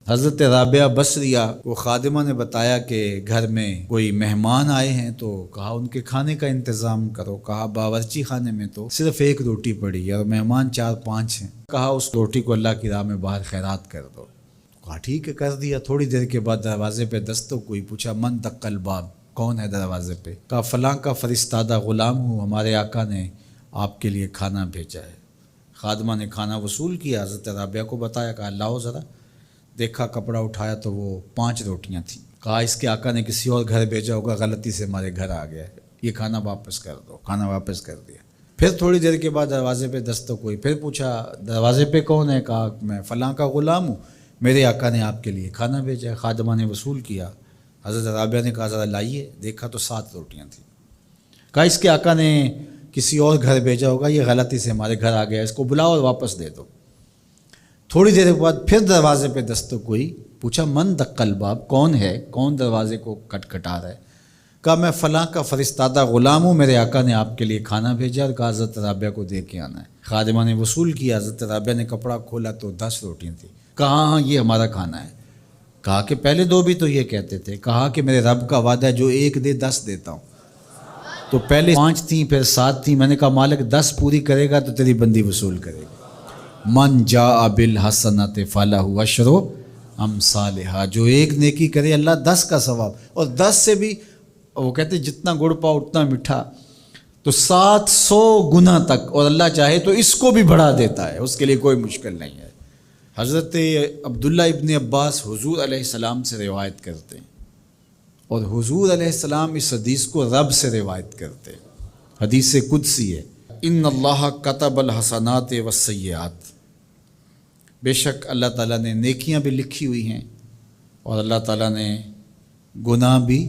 حضرت رابعہ بصریہ کو خادمہ نے بتایا کہ گھر میں کوئی مہمان آئے ہیں، تو کہا ان کے کھانے کا انتظام کرو۔ کہا باورچی خانے میں تو صرف ایک روٹی پڑی ہے اور مہمان 4-5 ہیں، کہا اس روٹی کو اللہ کی راہ میں باہر خیرات کر دو۔ کہا ٹھیک ہے، کر دیا۔ تھوڑی دیر کے بعد دروازے پہ دستک ہوئی، پوچھا من دق الباب، کون ہے دروازے پہ؟ کہا فلاں کا فرستادہ غلام ہوں، ہمارے آقا نے آپ کے لیے کھانا بھیجا ہے۔ خادمہ نے کھانا وصول کیا، حضرت رابعہ کو بتایا، کہا لاؤ ذرا۔ دیکھا، کپڑا اٹھایا تو وہ 5 روٹیاں تھیں۔ کہا اس کے آقا نے کسی اور گھر بھیجا ہوگا، غلطی سے ہمارے گھر آ گیا ہے، یہ کھانا واپس کر دو۔ کھانا واپس کر دیا۔ پھر تھوڑی دیر کے بعد دروازے پہ دستک ہوئی، پھر پوچھا دروازے پہ کون ہے؟ کہا میں فلاں کا غلام ہوں، میرے آقا نے آپ کے لیے کھانا بھیجا ہے۔ خادمہ نے وصول کیا، حضرت رابعہ نے کہا ذرا لائیے، دیکھا تو 7 روٹیاں تھیں۔ کہا اس کے آقا نے کسی اور گھر بھیجا ہوگا، یہ غلطی سے ہمارے گھر آ گیا، اس کو بلاؤ اور واپس دے دو۔ تھوڑی دیر کے بعد پھر دروازے پہ دستک ہوئی، پوچھا من دق الباب، کون ہے، کون دروازے کو کھٹکھٹا رہا ہے؟ کہا میں فلاں کا فرستادہ غلام ہوں، میرے آقا نے آپ کے لیے کھانا بھیجا اور کہا حضرت رابعہ کو دے کے آنا ہے۔ خادمہ نے وصول کیا، حضرت رابعہ نے کپڑا کھولا تو 10 روٹیاں تھیں۔ کہا ہاں یہ ہمارا کھانا ہے۔ کہا کہ پہلے 2 بھی تو یہ کہتے تھے۔ کہا کہ میرے رب کا وعدہ ہے جو 1 دے 10 دیتا ہوں۔ تو پہلے 5 تھیں، پھر 7 تھیں۔ میں نے کہا مالک 10 پوری کرے گا تو تیری بندی وصول کرے گا۔ من جاء بالحسنۃ فلہ عشر امثالھا، جو 1 نیکی کرے اللہ 10 کا ثواب، اور 10 سے بھی وہ کہتے جتنا گڑ پاؤ اتنا میٹھا، تو 700 گنا تک، اور اللہ چاہے تو اس کو بھی بڑھا دیتا ہے، اس کے لیے کوئی مشکل نہیں ہے۔ حضرت عبداللہ ابن عباس حضور علیہ السلام سے روایت کرتے ہیں، اور حضور علیہ السلام اس حدیث کو رب سے روایت کرتے ہیں۔ حدیث قدسی ہے، ان اللہ کتب الحسنات والسیئات، بے شک اللہ تعالیٰ نے نیکیاں بھی لکھی ہوئی ہیں اور اللہ تعالیٰ نے گناہ بھی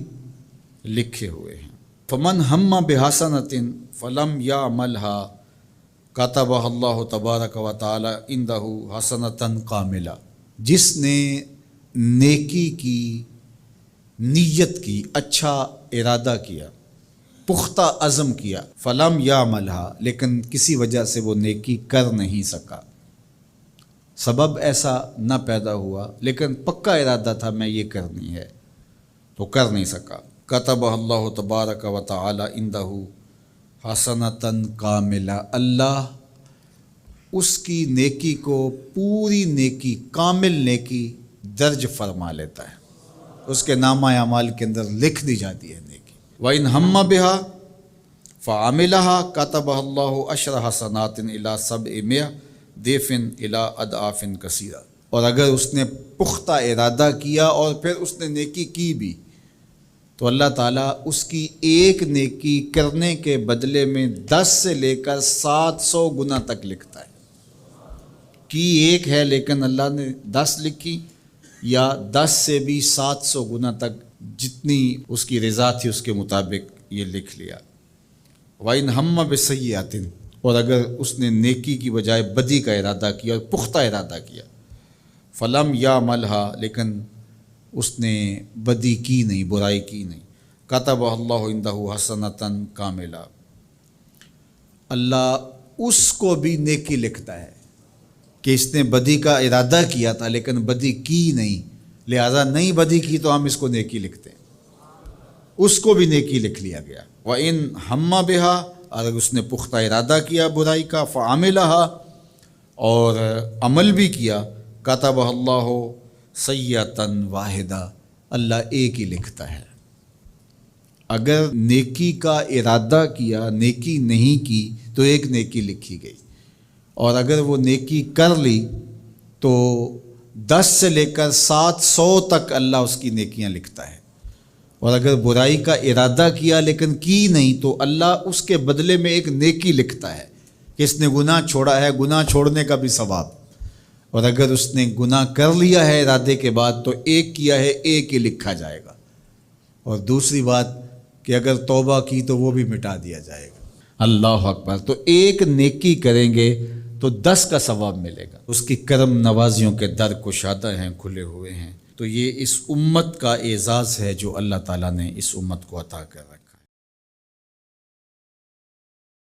لکھے ہوئے ہیں۔ فمن ہم بحسنۃ فلم یعملھا کتبہ اللہ تبارک و تعالی عندہ حسنۃ کاملہ، جس نے نیکی کی نیت کی، اچھا ارادہ کیا، پختہ عزم کیا، فلم یعملھا، لیکن کسی وجہ سے وہ نیکی کر نہیں سکا، سبب ایسا نہ پیدا ہوا، لیکن پکا ارادہ تھا میں یہ کرنی ہے تو کر نہیں سکا، کتبہ اللہ تبارک و تعالی عندہ حسنۃ کاملہ، اللہ اس کی نیکی کو پوری نیکی، کامل نیکی درج فرما لیتا ہے، اس کے نامہ اعمال کے اندر لکھ دی جاتی ہے نیکی۔ وَإِنْ ہَمَّ بِهَا فَعَمِلَهَا كَتَبَهَا اللَّهُ عَشْرَ حَسَنَاتٍ إِلَىٰ 700 ضِعْفٍ إِلَىٰ أَضْعَافٍ كَثِيرَةٍ، اور اگر اس نے پختہ ارادہ کیا اور پھر اس نے نیکی کی بھی، تو اللہ تعالیٰ اس کی ایک نیکی کرنے کے بدلے میں 10 سے لے کر 700 گنا تک لکھتا ہے۔ کی ایک ہے لیکن اللہ نے 10 لکھی، یا 10 سے بھی 700 گنا تک، جتنی اس کی رضا تھی اس کے مطابق یہ لکھ لیا۔ وَإِنْ ہَمَّ بِسَیِّئَةٍ، اور اگر اس نے نیکی کی بجائے بدی کا ارادہ کیا اور پختہ ارادہ کیا، فلم یعملھا، لیکن اس نے بدی کی نہیں، برائی کی نہیں، کتبہ اللہ عندہ حسنۃ کاملہ، اللہ اس کو بھی نیکی لکھتا ہے کہ اس نے بدی کا ارادہ کیا تھا لیکن بدی کی نہیں، لہذا نہیں بدی کی تو ہم اس کو نیکی لکھتے ہیں، اس کو بھی نیکی لکھ لیا گیا۔ وَإِنْ ہَمَّ بِهَا، اگر اس نے پختہ ارادہ کیا برائی کا، فَعَمِلَهَا، اور عمل بھی کیا، کتبہ اللہ سیئۃ واحدہ، اللہ ایک ہی لکھتا ہے۔ اگر نیکی کا ارادہ کیا، نیکی نہیں کی تو ایک نیکی لکھی گئی، اور اگر وہ نیکی کر لی تو 10 سے لے کر 700 تک اللہ اس کی نیکیاں لکھتا ہے، اور اگر برائی کا ارادہ کیا لیکن کی نہیں تو اللہ اس کے بدلے میں ایک نیکی لکھتا ہے کہ اس نے گناہ چھوڑا ہے، گناہ چھوڑنے کا بھی ثواب، اور اگر اس نے گناہ کر لیا ہے ارادے کے بعد تو ایک کیا ہے، ایک ہی لکھا جائے گا، اور دوسری بات کہ اگر توبہ کی تو وہ بھی مٹا دیا جائے گا۔ اللہ اکبر۔ تو ایک نیکی کریں گے تو 10 کا ثواب ملے گا، اس کی کرم نوازیوں کے در کشادہ ہیں، کھلے ہوئے ہیں۔ تو یہ اس امت کا اعزاز ہے جو اللہ تعالیٰ نے اس امت کو عطا کر رکھا۔